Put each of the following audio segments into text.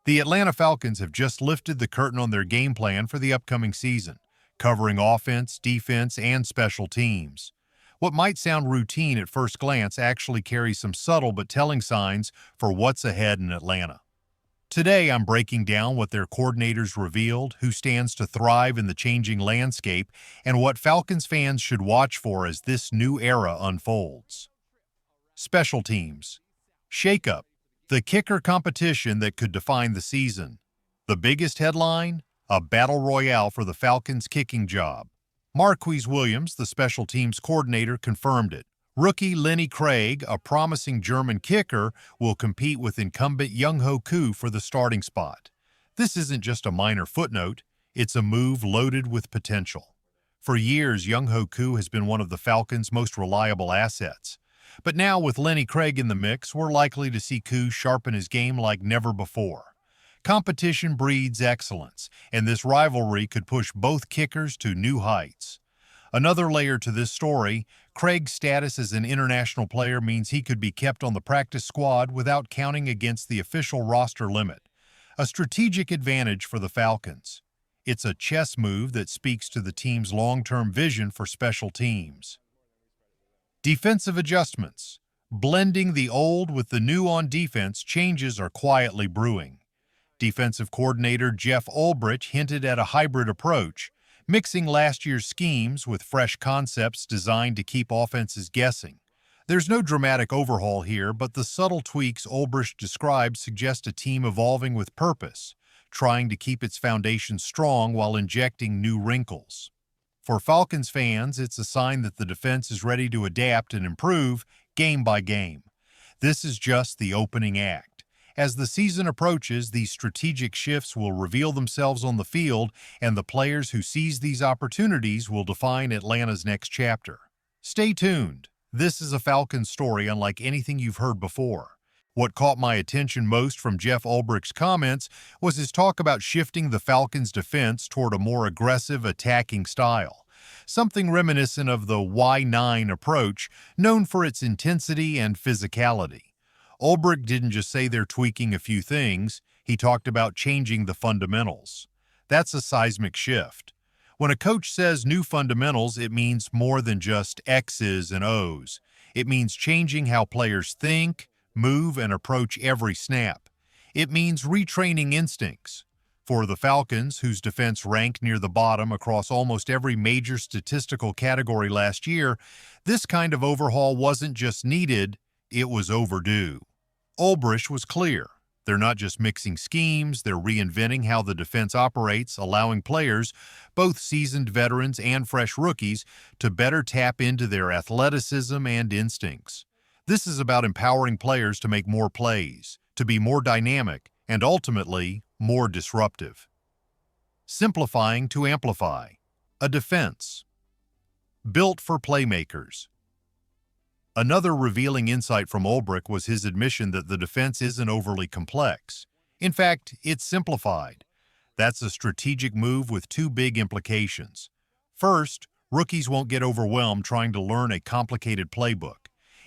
The Atlanta Falcons have just lifted the curtain on their game plan for the upcoming season, covering offense, defense, and special teams. What might sound routine at first glance actually carries some subtle but telling signs for what's ahead in Atlanta. Today, I'm breaking down what their coordinators revealed, who stands to thrive in the changing landscape, and what Falcons fans should watch for as this new era unfolds. Special teams. Shakeup. The kicker competition that could define the season. The biggest headline? A battle royale for the Falcons' kicking job. Marquise Williams, the special teams coordinator, confirmed it. Rookie Lenny Craig, a promising German kicker, will compete with incumbent Younghoe Koo for the starting spot. This isn't just a minor footnote, it's a move loaded with potential. For years, Younghoe Koo has been one of the Falcons' most reliable assets. But now, with Lenny Craig in the mix, we're likely to see Koo sharpen his game like never before. Competition breeds excellence, and this rivalry could push both kickers to new heights. Another layer to this story, Craig's status as an international player means he could be kept on the practice squad without counting against the official roster limit, a strategic advantage for the Falcons. It's a chess move that speaks to the team's long-term vision for special teams. Defensive adjustments. Blending the old with the new on defense, changes are quietly brewing. Defensive coordinator Jeff Ulbrich hinted at a hybrid approach, mixing last year's schemes with fresh concepts designed to keep offenses guessing. There's no dramatic overhaul here, but the subtle tweaks Ulbrich described suggest a team evolving with purpose, trying to keep its foundation strong while injecting new wrinkles. For Falcons fans, it's a sign that the defense is ready to adapt and improve game by game. This is just the opening act. As the season approaches, these strategic shifts will reveal themselves on the field, and the players who seize these opportunities will define Atlanta's next chapter. Stay tuned. This is a Falcons story unlike anything you've heard before. What caught my attention most from Jeff Ulbrich's comments was his talk about shifting the Falcons' defense toward a more aggressive, attacking style, something reminiscent of the Y9 approach, known for its intensity and physicality. Ulbrich didn't just say they're tweaking a few things, he talked about changing the fundamentals. That's a seismic shift. When a coach says new fundamentals, it means more than just X's and O's. It means changing how players think, move, and approach every snap. It means retraining instincts. For the Falcons, whose defense ranked near the bottom across almost every major statistical category last year, this kind of overhaul wasn't just needed, it was overdue. Ulbrich was clear. They're not just mixing schemes, they're reinventing how the defense operates, allowing players, both seasoned veterans and fresh rookies, to better tap into their athleticism and instincts. This is about empowering players to make more plays, to be more dynamic, and ultimately, more disruptive. Simplifying to amplify. A defense built for playmakers. Another revealing insight from Ulbrich was his admission that the defense isn't overly complex. In fact, it's simplified. That's a strategic move with two big implications. First, rookies won't get overwhelmed trying to learn a complicated playbook.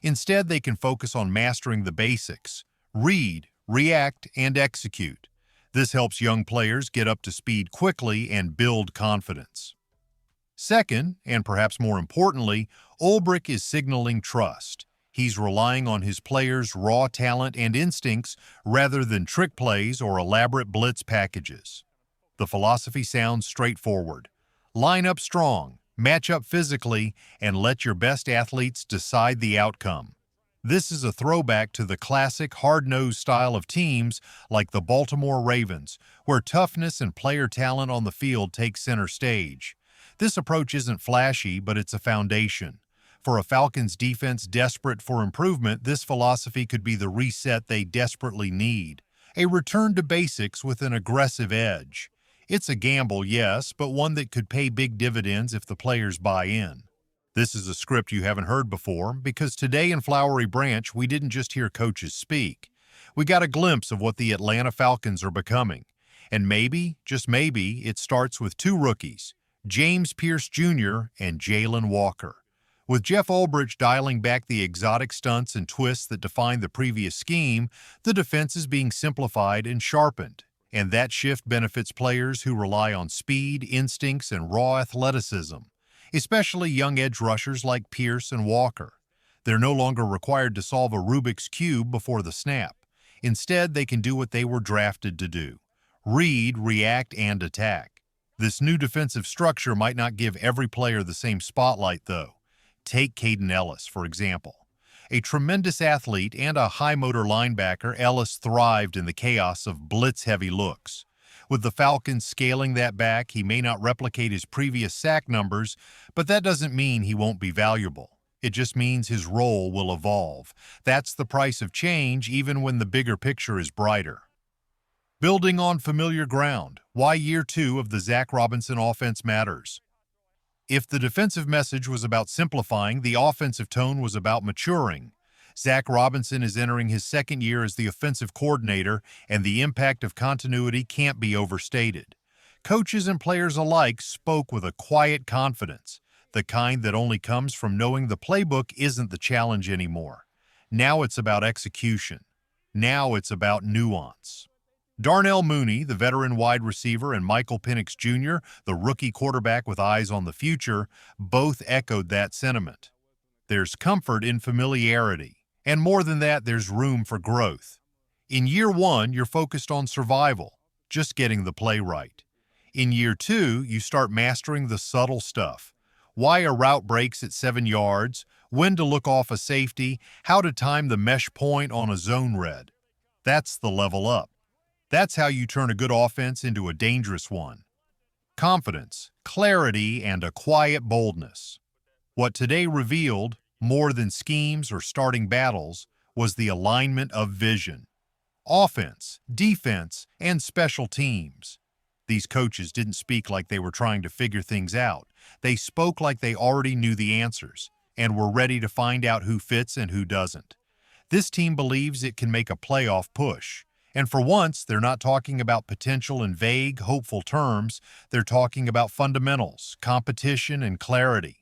Instead, they can focus on mastering the basics: read, react, and execute. This helps young players get up to speed quickly and build confidence. Second, and perhaps more importantly, Ulbrich is signaling trust. He's relying on his players' raw talent and instincts rather than trick plays or elaborate blitz packages. The philosophy sounds straightforward. Line up strong, match up physically, and let your best athletes decide the outcome. This is a throwback to the classic hard-nosed style of teams like the Baltimore Ravens, where toughness and player talent on the field take center stage. This approach isn't flashy, but it's a foundation. For a Falcons defense desperate for improvement, this philosophy could be the reset they desperately need. A return to basics with an aggressive edge. It's a gamble, yes, but one that could pay big dividends if the players buy in. This is a script you haven't heard before, because today in Flowery Branch, we didn't just hear coaches speak. We got a glimpse of what the Atlanta Falcons are becoming. And maybe, just maybe, it starts with two rookies, James Pierce Jr. and Jalen Walker. With Jeff Ulbrich dialing back the exotic stunts and twists that defined the previous scheme, the defense is being simplified and sharpened. and that shift benefits players who rely on speed, instincts, and raw athleticism, especially young edge rushers like Pierce and Walker. They're no longer required to solve a Rubik's Cube before the snap. Instead, they can do what they were drafted to do: read, react, and attack. This new defensive structure might not give every player the same spotlight, though. Take Caden Ellis, for example. A tremendous athlete and a high-motor linebacker, Ellis thrived in the chaos of blitz-heavy looks. With the Falcons scaling that back, he may not replicate his previous sack numbers, but that doesn't mean he won't be valuable. It just means his role will evolve. That's the price of change, even when the bigger picture is brighter. Building on familiar ground, why year 2 of the Zach Robinson offense matters. If the defensive message was about simplifying, the offensive tone was about maturing. Zach Robinson is entering his second year as the offensive coordinator, and the impact of continuity can't be overstated. Coaches and players alike spoke with a quiet confidence, the kind that only comes from knowing the playbook isn't the challenge anymore. Now it's about execution. Now it's about nuance. Darnell Mooney, the veteran wide receiver, and Michael Penix Jr., the rookie quarterback with eyes on the future, both echoed that sentiment. There's comfort in familiarity, and more than that, there's room for growth. In year 1, you're focused on survival, just getting the play right. In year 2, you start mastering the subtle stuff: why a route breaks at 7 yards, when to look off a safety, how to time the mesh point on a zone read. That's the level up. That's how you turn a good offense into a dangerous one. Confidence, clarity, and a quiet boldness. What today revealed, more than schemes or starting battles, was the alignment of vision. Offense, defense, and special teams. These coaches didn't speak like they were trying to figure things out. They spoke like they already knew the answers and were ready to find out who fits and who doesn't. This team believes it can make a playoff push. And for once, they're not talking about potential in vague, hopeful terms. They're talking about fundamentals, competition, and clarity.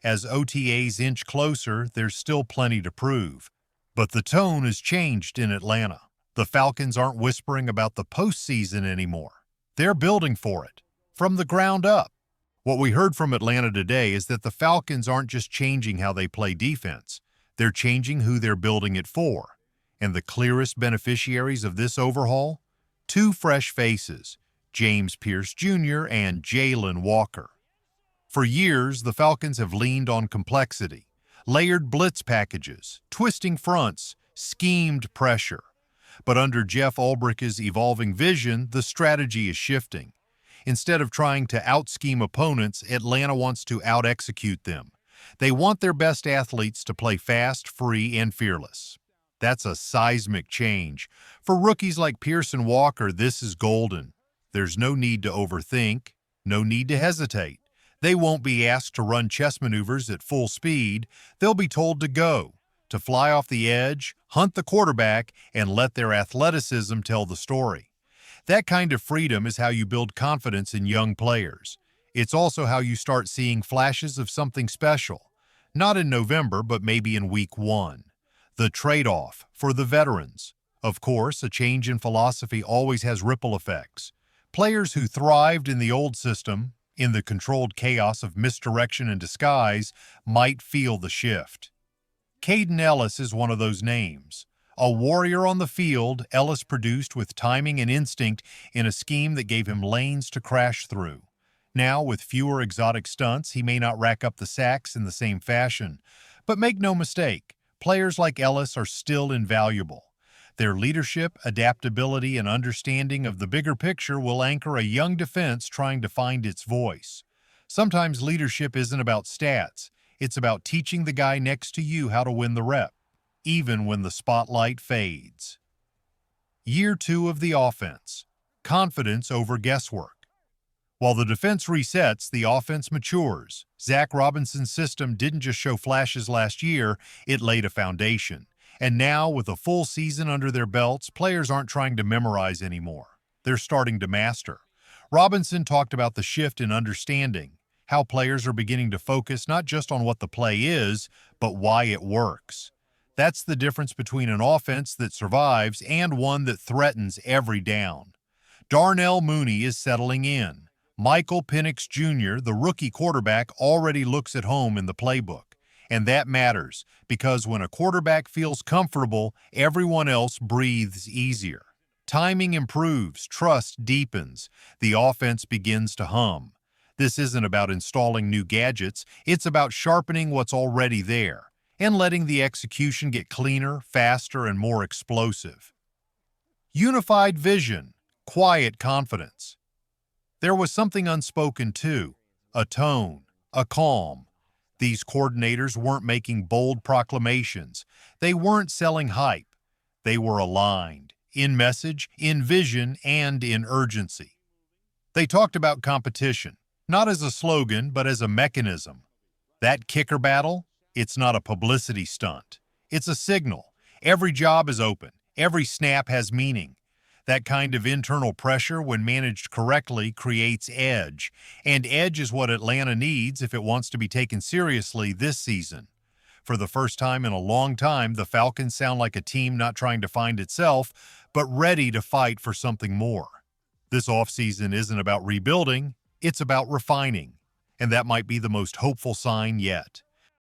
As OTAs inch closer, there's still plenty to prove. But the tone has changed in Atlanta. The Falcons aren't whispering about the postseason anymore. They're building for it, from the ground up. What we heard from Atlanta today is that the Falcons aren't just changing how they play defense. They're changing who they're building it for. And the clearest beneficiaries of this overhaul? 2 fresh faces, James Pierce Jr. and Jalen Walker. For years, the Falcons have leaned on complexity, layered blitz packages, twisting fronts, schemed pressure. But under Jeff Ulbrich's evolving vision, the strategy is shifting. Instead of trying to out-scheme opponents, Atlanta wants to out-execute them. They want their best athletes to play fast, free, and fearless. That's a seismic change. For rookies like Pierce and Walker, this is golden. There's no need to overthink, no need to hesitate. They won't be asked to run chess maneuvers at full speed. They'll be told to go, to fly off the edge, hunt the quarterback, and let their athleticism tell the story. That kind of freedom is how you build confidence in young players. It's also how you start seeing flashes of something special. Not in November, but maybe in week 1. The trade-off for the veterans. Of course, a change in philosophy always has ripple effects. Players who thrived in the old system, in the controlled chaos of misdirection and disguise, might feel the shift. Caden Ellis is one of those names. A warrior on the field, Ellis produced with timing and instinct in a scheme that gave him lanes to crash through. Now, with fewer exotic stunts, he may not rack up the sacks in the same fashion. But make no mistake, players like Ellis are still invaluable. Their leadership, adaptability, and understanding of the bigger picture will anchor a young defense trying to find its voice. Sometimes leadership isn't about stats. It's about teaching the guy next to you how to win the rep, even when the spotlight fades. Year 2 of the offense. Confidence over guesswork. While the defense resets, the offense matures. Zach Robinson's system didn't just show flashes last year, it laid a foundation. And now, with a full season under their belts, players aren't trying to memorize anymore. They're starting to master. Robinson talked about the shift in understanding, how players are beginning to focus not just on what the play is, but why it works. That's the difference between an offense that survives and one that threatens every down. Darnell Mooney is settling in. Michael Penix Jr., the rookie quarterback, already looks at home in the playbook. And that matters, because when a quarterback feels comfortable, everyone else breathes easier. Timing improves, trust deepens, the offense begins to hum. This isn't about installing new gadgets, it's about sharpening what's already there and letting the execution get cleaner, faster, and more explosive. Unified vision, quiet confidence. There was something unspoken too, a tone, a calm. These coordinators weren't making bold proclamations. They weren't selling hype. They were aligned, in message, in vision, and in urgency. They talked about competition, not as a slogan, but as a mechanism. That kicker battle, it's not a publicity stunt. It's a signal. Every job is open. Every snap has meaning. That kind of internal pressure, when managed correctly, creates edge. And edge is what Atlanta needs if it wants to be taken seriously this season. For the first time in a long time, the Falcons sound like a team not trying to find itself, but ready to fight for something more. This offseason isn't about rebuilding, it's about refining. And that might be the most hopeful sign yet.